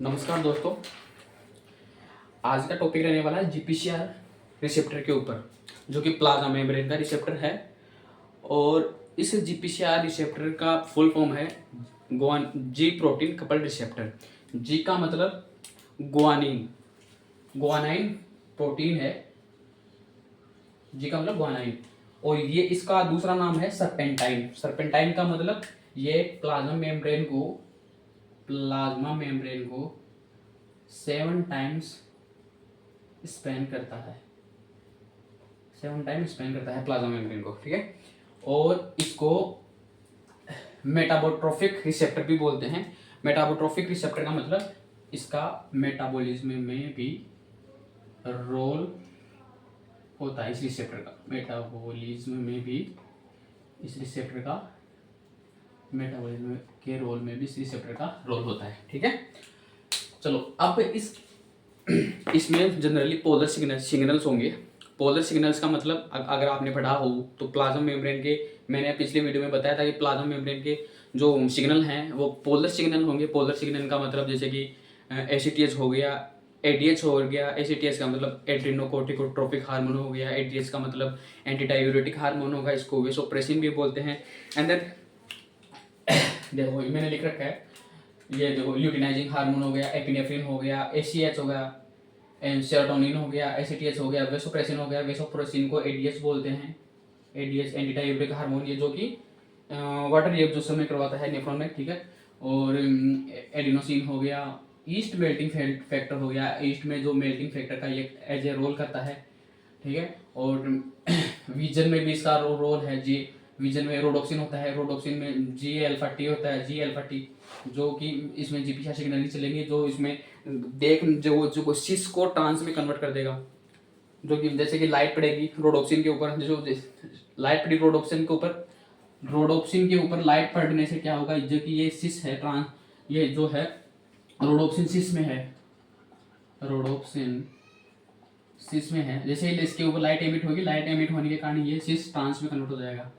नमस्कार दोस्तों। आज का टॉपिक रहने वाला है जीपीसीआर रिसेप्टर के ऊपर, जो कि प्लाज्मा मेम्ब्रेन का रिसेप्टर है। और इस जीपीसीआर रिसेप्टर का फुल फॉर्म है जी प्रोटीन कपल्ड रिसेप्टर। जी का मतलब ग्वानिन, ग्वानाइन प्रोटीन है। जी का मतलब ग्वानाइन। और ये इसका दूसरा नाम है सरपेंटाइन। सरपेंटाइन का मतलब ये प्लाज्मा मेम्ब्रेन को 7 टाइम्स स्पेन करता है। 7 टाइम स्पेन करता है प्लाज्मा मेम्ब्रेन को, ठीक है। और इसको मेटाबोट्रोफिक रिसेप्टर भी बोलते हैं। मेटाबोट्रोफिक रिसेप्टर का मतलब इसका मेटाबॉलिज्म में भी रोल होता है। इस रिसेप्टर का मेटाबॉलिज्म में भी इस रिसेप्टर का मेटाबॉलिज्म के रोल में भी इस रिसेप्टर का रोल होता है, ठीक है। चलो अब इसमें जनरली पोलर सिग्नल्स होंगे। पोलर सिग्नल्स का मतलब अगर आपने पढ़ा हो तो प्लाज्मा मेम्ब्रेन के, मैंने पिछले वीडियो में बताया था कि प्लाज्मा मेम्ब्रेन के जो सिग्नल हैं वो पोलर सिग्नल होंगे। पोलर सिग्नल का मतलब जैसे कि एसीटीएच हो गया, एडीएच हो गया। एसीटीएच का मतलब एड्रीनोकोर्टिकोट्रोपिक हार्मोन हो गया, एडीएच का मतलब एंटी डाययूरेटिक हार्मोन होगा, इसको वेसोप्रेसिन भी बोलते हैं। एंड देन देखो मैंने लिख रखा है, ये देखो ल्यूटिनाइजिंग हार्मोन हो गया, एपिनेफ्रिन हो गया, एसीएच हो गया, सेरोटोनिन हो गया, एसीटीएच हो गया, वेसोप्रेसिन हो गया। वेसोप्रेसिन को एडीएच बोलते हैं। एडीएच एंटी डाययूरेटिक हार्मोन, ये जो कि वाटर एब्जॉर्प्शन में करवाता है नेफ्रॉन में, ठीक है। और एडिनोसिन हो गया, ईस्ट मेल्टिंग फैक्टर हो गया, ईस्ट में जो मेल्टिंग फैक्टर का ये एज ए रोल करता है, ठीक है। और विजन में भी इसका रोल है। जी विजन में रोडोप्सिन होता है, रोडोप्सिन में जी अल्फा टी होता है, जी अल्फा टी, जो कि इसमें जीपीसीआर सिग्नल नहीं चलेंगे, जो इसमें जो सिस को ट्रांस में कन्वर्ट कर देगा। जो कि जैसे कि लाइट पड़ेगी रोडोप्सिन के ऊपर, जो लाइट पड़ी रोडोप्सिन के ऊपर लाइट पड़ने से क्या होगा, जो कि ये सिस है ट्रांस, ये जो है रोडोप्सिन सिस में है, रोडोप्सिन सिस में है। जैसे ही इसके ऊपर लाइट एमिट होगी, लाइट एमिट होने के कारण ये सिस ट्रांस में कन्वर्ट हो जाएगा,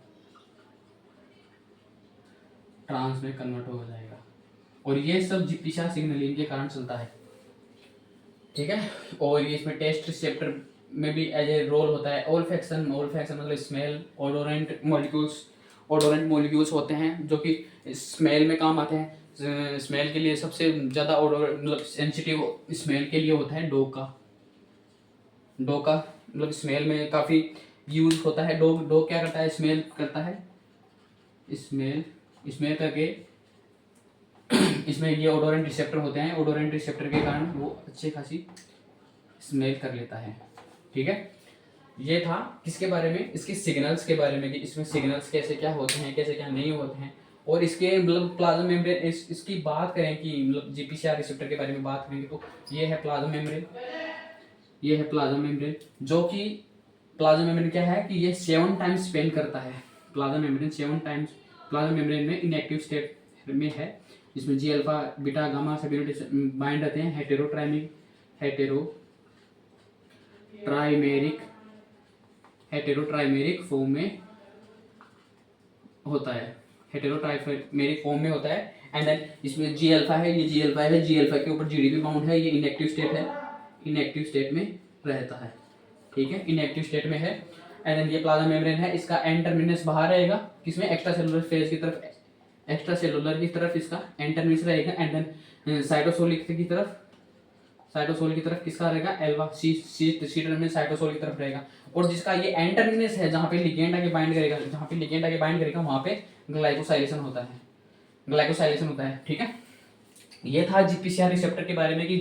ट्रांस में कन्वर्ट हो जाएगा। और ये सब जीपीसीआर सिग्नलिंग के कारण चलता है, ठीक है। और ये इसमें टेस्ट रिसेप्टर में भी एज ए रोल होता है। ओल्फैक्शन मतलब स्मेल, ओडोरेंट मॉलिक्यूल्स होते हैं जो कि स्मेल में काम आते हैं। स्मेल के लिए सबसे ज़्यादा मतलब सेंसिटिव स्मेल के लिए होता है डॉग का मतलब स्मेल में काफ़ी यूज होता है। डॉग क्या करता है, स्मेल करता है, स्मेल करके इसमें ये ओडोरेंट रिसेप्टर होते हैं। ओडोरेंट रिसेप्टर के कारण वो अच्छी खासी स्मेल कर लेता है, ठीक है। ये था किसके बारे में, इसके सिग्नल्स के बारे में, कि इसमें सिग्नल्स कैसे क्या होते हैं, कैसे क्या नहीं होते हैं। और इसके मतलब प्लाज्मा मेम्ब्रेन, इसकी बात करें कि मतलब जीपीसीआर रिसेप्टर के बारे में बात करेंगे तो ये है प्लाज्मा मेम्ब्रेन। ये है प्लाज्मा मेम्ब्रेन, जो कि प्लाज्मा मेम्ब्रेन क्या है कि ये 7 टाइम्स स्पेंड करता है। Plasma membrane 7 times plasma membrane में इनएक्टिव स्टेट में है, जिसमें जी अल्फा बीटा गामा सभी यूनिट बाइंड रहते हैं। हेटेरोट्राइमेरिक फॉर्म में होता है, हेटेरोट्राइमेरिक फॉर्म में होता है। एंड देन इसमें जी अल्फा है, ये जी अल्फा है, जी अल्फा के ऊपर जीडीपी बाउंड है, ये इनएक्टिव स्टेट है, इनएक्टिव स्टेट में रहता है, ठीक है, इनएक्टिव स्टेट में है। एंड देन ये प्लाज्मा मेम्ब्रेन है, इसका एंड टर्मिनस बाहर रहेगा, किसमें, एक्स्ट्रा सेलुलर फेज की तरफ, एक्स्ट्रा सेलुलर की तरफ इसका एंड टर्मिनस रहेगा। एंड देन साइटोसोल की तरफ किसका रहेगा, एल्वा सी टर्मिनस साइटोसोल की तरफ रहेगा। और जिसका ये एंड टर्मिनस है, जहाँ पे लिगेंड आके बाइंड करेगा, वहाँ पे ग्लाइकोसाइलेशन होता है, ठीक है। ये था जीपीसीआर रिसेप्टर के बारे में कि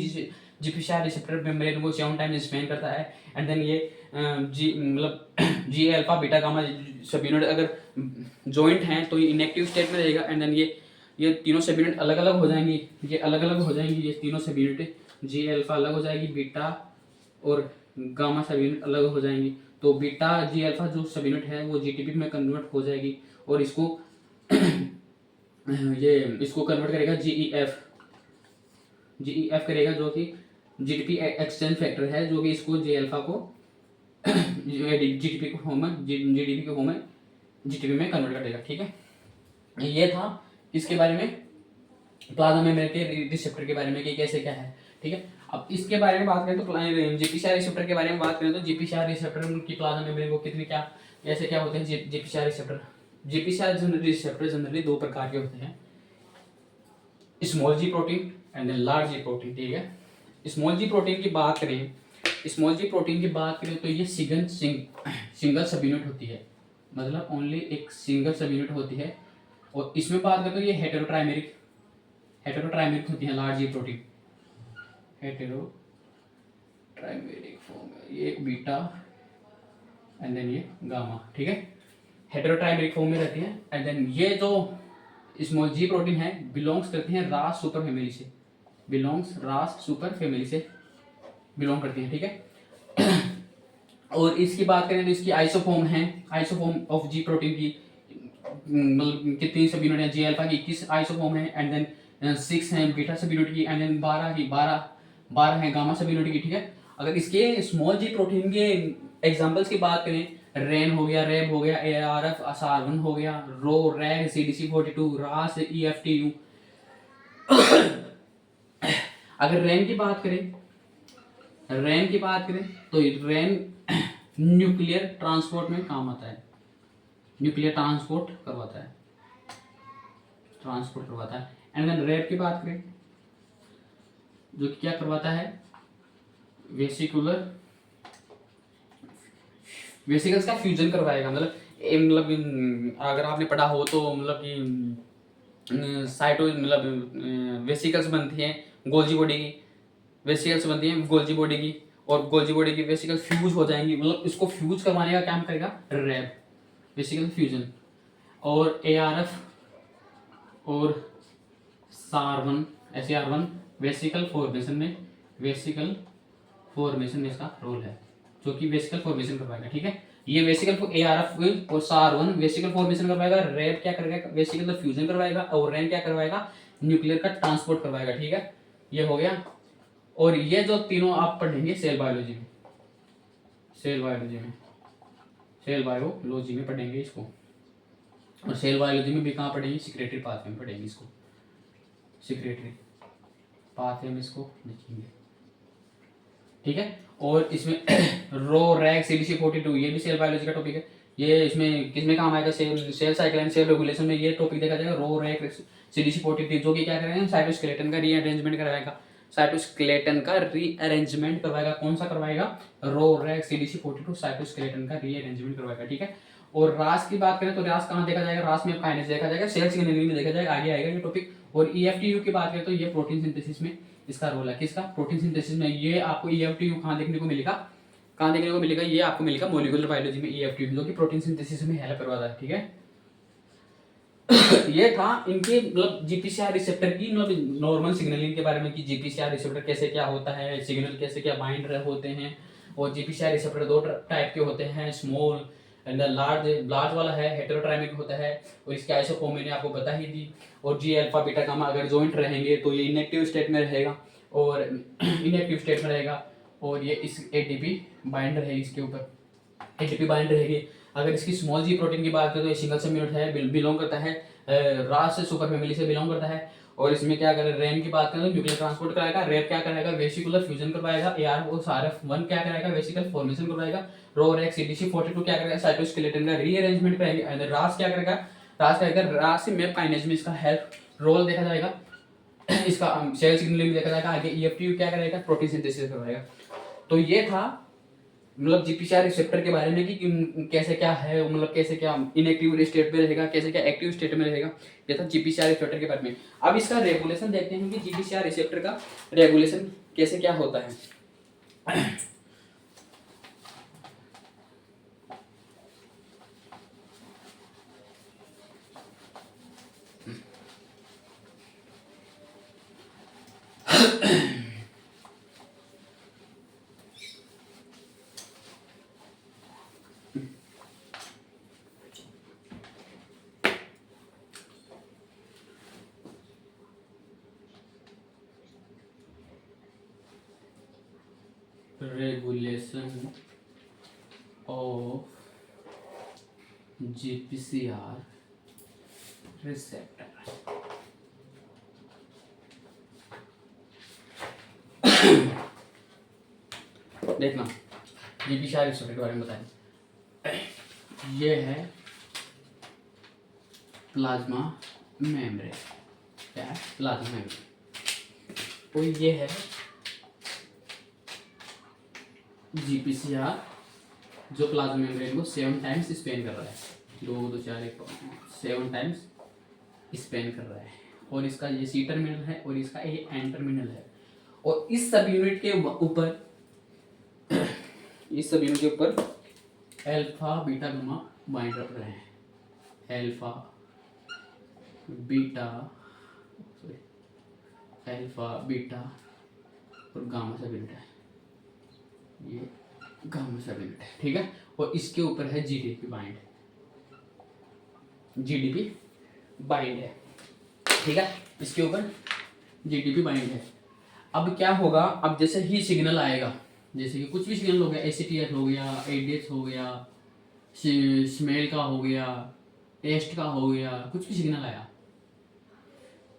जीपीसीआर रिसेप्टर मेम्ब्रेन को 7 टाइम स्पेन करता है। एंड देन ये G alpha beta gamma subunit अगर जॉइंट हैं तो ये इनएक्टिव स्टेट में रहेगा। एंड देन ये तीनों सब यूनिट अलग अलग हो जाएंगी, ये तीनों सब यूनिट, जी अल्फा अलग हो जाएगी, बीटा और गामा सब यूनिट अलग हो जाएंगी। तो बीटा जी अल्फा जो सब यूनिट है वो जीटीपी में कन्वर्ट हो जाएगी, और इसको इसको कन्वर्ट करेगा जीईएफ करेगा, जो कि जीटीपी एक्सचेंज फैक्टर है, जो कि इसको जी अल्फा को जीटीपी को जीटीपी में कन्वर्ट कर देगा, ठीक है। ये था इसके बारे में प्लाज्मा मेम्ब्रेन के रिसेप्टर के बारे में कि कैसे क्या है, ठीक है। अब इसके बारे में बात करें तो जीपीसीआर रिसेप्टर के बारे में बात करें तो जीपीसीआर रिसेप्टर की प्लाज्मा मेम्ब्रेन को कितने क्या कैसे क्या होते हैं GPCR receptor. GPCR receptor generally दो प्रकार के होते हैं, small G protein and then large G protein, ठीक है। स्मॉल जी प्रोटीन की बात करें, स्मॉल जी प्रोटीन की बात करें तो ये सिंगल सब यूनिट होती है, मतलब ओनली एक सिंगल सब यूनिट होती है। और इसमें बात करें तो ये हेटेरोट्राइमेरिक होती है लार्ज जी प्रोटीन, हेटेरोट्राइमेरिक फॉर्म है, ये बीटा एंड देन ये गामा, ठीक है। हेटेरोट्राइमेरिक फॉर्म में रहती है। एंड देन ये जो स्मॉल जी प्रोटीन है बिलोंग्स करती हैं रास सुपर फैमिली से, बिलोंग करती हैं, ठीक है। और इसकी बात करें तो इसकी आइसोफॉर्म ऑफ जी प्रोटीन की मतलब कितनी सब यूनिट है, जी अल्फा की 21 आइसोफॉर्म है, एंड देन 6 है बीटा सब यूनिट की, एंड देन 12 है गामा सब यूनिट की, ठीक है। अगर इसके स्मॉल जी प्रोटीन के एग्जांपल्स की बात करें, रेन हो गया, रेब हो गया, एआरएफ, असारवन हो गया, रो, रैग, सीडीसी42, रास, ईएफटीयू। अगर रैन की बात करें तो रैन न्यूक्लियर ट्रांसपोर्ट में काम आता है, न्यूक्लियर ट्रांसपोर्ट करवाता है। एंड देन रेड की बात करें जो क्या करवाता है, वेसिकल्स का फ्यूजन करवाएगा, मतलब अगर आपने पढ़ा हो तो मतलब कि साइटो मतलब वेसिकल्स बनती हैं गोल्जी बॉडी की, और गोल्जी बॉडी की वेसिकल फ्यूज हो जाएंगी, मतलब इसको फ्यूज करवाने का काम करेगा रैब, वेसिकल फ्यूजन। और एआरएफ और सार1 SAR1 वेसिकल फॉर्मेशन में इसका रोल है, जो कि वेसिकल फॉर्मेशन करवाएगा, ठीक है। ये वेसिकल एआरएफ और सार1 वेसिकल फॉर्मेशन करवाएगा, रैब क्या करेगा, वेसिकल फ्यूजन करवाएगा, और रैन क्या करवाएगा, न्यूक्लियर का ट्रांसपोर्ट करवाएगा, ठीक है। ये हो गया। और ये जो तीनों आप पढ़ेंगे सेल बायोलॉजी में पढ़ेंगे इसको। और सेल बायोलॉजी में भी कहाँ पढ़ेंगे, सेक्रेटरी पाथवे में पढ़ेंगे इसको, सेक्रेटरी पाथवे में इसको लिखेंगे, ठीक है। और इसमें रो, रैग, CDC42 ये भी सेल बायोलॉजी का टॉपिक है। ये इसमें किसमें काम आएगा, cell cycle and cell regulation में ये टॉपिक देखा जाएगा, रो, रैग, CDC42, जो कि क्या करेगा, साइटोस्केलेटन का रीअरेंजमेंट करवाएगा, कौन सा करवाएगा, रो, रैग, CDC42 साइटोस्केलेटन का रीअरेंजमेंट करवाएगा, ठीक है। और रास की बात करें तो रास कहाँ देखा जाएगा, रास में काइनेज देखा जाएगा, सेल सिग्नलिंग में देखा जाएगा, आगे आएगा ये टॉपिक। और EFTU की बात करें तो ये प्रोटीन सिंथेसिस में इसका रोल है, किसका, प्रोटीन सिंथेसिस में। ये आपको EFTU कहाँ देखने को मिलेगा, ये आपको मिलेगा मॉलिक्यूलर बायोलॉजी में EFTU, जो कि प्रोटीन सिंथेसिस में हेल्प करवाता है, ठीक है। ये था इनके मतलब जीपीसीआर रिसेप्टर की मतलब नॉर्मल सिग्नलिंग के बारे में कि जीपीसीआर रिसेप्टर कैसे क्या होता है, सिग्नल कैसे क्या बाइंड होते हैं। और जीपीसीआर रिसेप्टर दो टाइप के होते हैं, स्मॉल एंड लार्ज वाला है हेटेरोट्राइमिक होता है, और इसके आइसोफॉर्म मैंने आपको बता ही दी। और जी अल्फा बीटा गामा अगर जॉइंट रहेंगे तो ये इनएक्टिव स्टेट में रहेगा, और ये इस एटीपी बाइंड रहेगी, इसके ऊपर एटीपी बाइंड रहेगी। अगर इसकी स्मॉल जी प्रोटीन की बात करें तो ये सिंगल सब यूनिट है, बिलोंग करता है रास से सुपर फैमिली से बिलोंग करता है। और इसमें क्या करें, रैम की बात करें तो न्यूक्लियर ट्रांसपोर्ट कराएगा, रेप क्या कराएगा, वेसिकुलर फ्यूजन करवाएगा, एआर और सारफ1 क्या कराएगा, वेसिकल फॉर्मेशन करवाएगा, रो, रैग, CDC42 क्या करेगा, साइटोस्केलेटन का रीअरेंजमेंट कराएंगे, रास क्या करेगा, रास से मैप काइनेज में इसका हेल्प रोल देखा जाएगा, इसका सेल सिग्नलिंग देखा जाएगा, आगे EFTU क्या करेगा, प्रोटीन सिंथेसिस करवाएगा। तो ये था मतलब जीपीसीआर रिसेप्टर के बारे में कि कैसे क्या है, मतलब कैसे क्या इनएक्टिव स्टेट में रहेगा, कैसे क्या एक्टिव स्टेट में रहेगा, ये था जीपीसीआर रिसेप्टर के बारे में। अब इसका रेगुलेशन देखते हैं कि जीपीसीआर रिसेप्टर का रेगुलेशन कैसे क्या होता है। Regulation of GPCR receptor. देखना जीपीसीआर रिसेप्टर के बारे में बताएं। ये है प्लाज्मा मेम्ब्रेन, क्या है प्लाज्मा मेम्ब्रेन, तो ये है जीपीसीआर जो प्लाज्मा मेम्ब्रेन को 7 टाइम्स स्पेन कर रहा है, 2 2 4 1 7 टाइम्स स्पेन कर रहा है। और इसका ये सी टर्मिनल है और इसका ये एन टर्मिनल है। और इस सब यूनिट के ऊपर इस सब यूनिट के ऊपर अल्फा बीटा गामा बाइंड रख रहे हैं। अल्फा बीटा और गामा सब यूनिट है, ये गामा सब यूनिट है, ठीक है। और इसके ऊपर है जीडीपी बाइंड, जीडीपी बाइंड है, ठीक है। इसके ऊपर जीडीपी बाइंड है। अब क्या होगा, अब जैसे ही सिग्नल आएगा, जैसे कि कुछ भी सिग्नल हो गया, एसीटीएस हो गया, एडीएस हो गया, स्मेल का हो गया, टेस्ट का हो गया, कुछ भी सिग्नल आया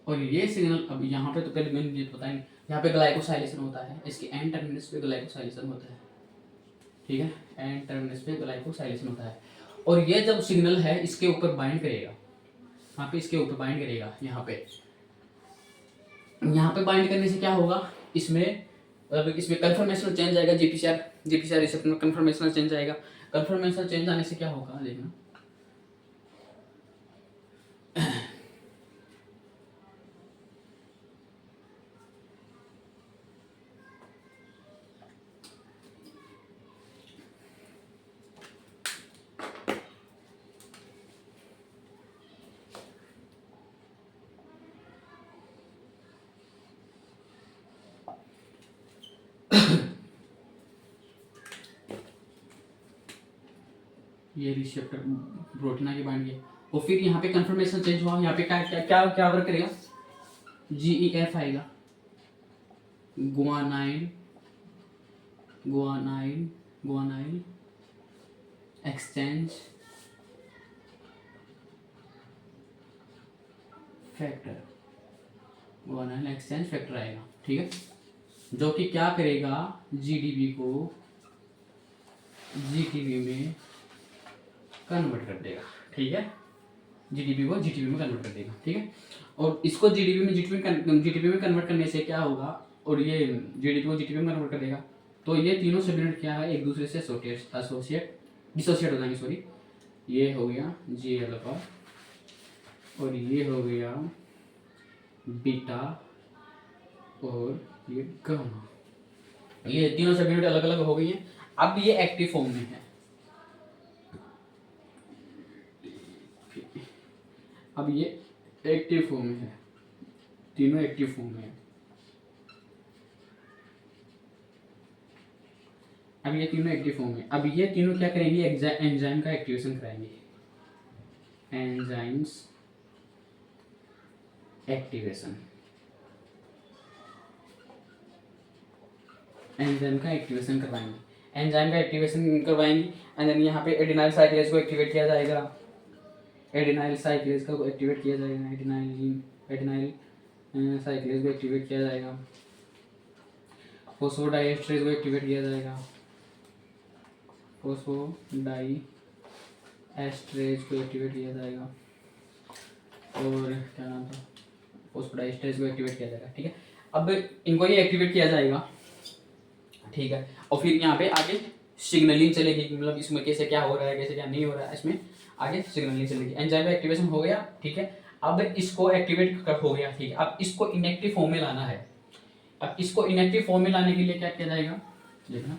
और ये सिग्नल अब यहाँ पे तो पहले मैंने ये बताया, यहाँ पे ग्लाइकोसाइलेशन होता है, इसके एन टर्मिनस पे ग्लाइकोसाइलेशन होता है, ठीक है। एन टर्मिनस पे ग्लाइकोसाइलेशन होता है और ये जब सिग्नल है इसके ऊपर बाइंड करेगा, यहाँ पे इसके ऊपर बाइंड करेगा, यहाँ पे बाइंड करने से क्या होगा, इसमें कन्फर्मेशनल चेंज आएगा, जीपीसीआर रिसेप्टर में कन्फर्मेशनल चेंज आएगा। कन्फर्मेशनल चेंज आने से क्या होगा देखना, ये रिसेप्टर प्रोटीन आगे बाइंड किया और फिर यहाँ पे कन्फर्मेशन चेंज हुआ, यहाँ पे क्या क्या क्या क्या वर्क करेगा, GEF आएगा, गुआनाइल एक्सचेंज फैक्टर आएगा, ठीक है। जो कि क्या करेगा, जीडीबी को जीटीबी में कन्वर्ट कर देगा, ठीक है। जीडीबी को जीटीबी में कन्वर्ट कर देगा, ठीक है। और इसको जीडीबी में जीटीबी में कन्वर्ट करने से क्या होगा, और ये जीडीबी को जीटीबी में कन्वर्ट कर देगा, तो ये तीनों सब यूनिट क्या है, एक दूसरे से डिसोसिएट हो जाएंगे, सॉरी। ये हो गया जी अल्फा और ये हो गया बीटा और ये गामा, ये तीनों सब यूनिट अलग अलग हो गई हैं। अब ये एक्टिव फॉर्म में है, अब ये एक्टिव फॉर्म में है, तीनों एक्टिव फॉर्म में है। अब ये तीनों एक्टिव फॉर्म में, अब ये तीनों क्या करेंगे, एंजाइम का एक्टिवेशन कराएंगे, एंजाइम्स एक्टिवेशन, एंजाइम का एक्टिवेशन करवाएंगे, एंड देन यहाँ पे एडिनाइल साइक्लेज को एक्टिवेट किया जाएगा, एडिनाइल साइक्लेज को एक्टिवेट किया जाएगा, फोस्फोडाइएस्ट्रेज को एक्टिवेट किया जाएगा, और क्या नाम था, फोस्फोडाइएस्ट्रेज को एक्टिवेट किया जाएगा, ठीक है। अब इनको ये एक्टिवेट किया जाएगा, ठीक है। और फिर यहाँ पे आगे सिग्नलिंग चलेगी, मतलब इसमें कैसे क्या हो रहा है, कैसे क्या नहीं हो रहा है, इसमें आगे सिग्नलिंग चलेगी। एंजाइम एक्टिवेशन हो गया, ठीक है। अब इसको एक्टिवेट हो गया, ठीक है। अब इसको इनएक्टिव फॉर्म में लाना है, अब इसको इनएक्टिव फॉर्म में लाने के लिए क्या किया जाएगा, देखना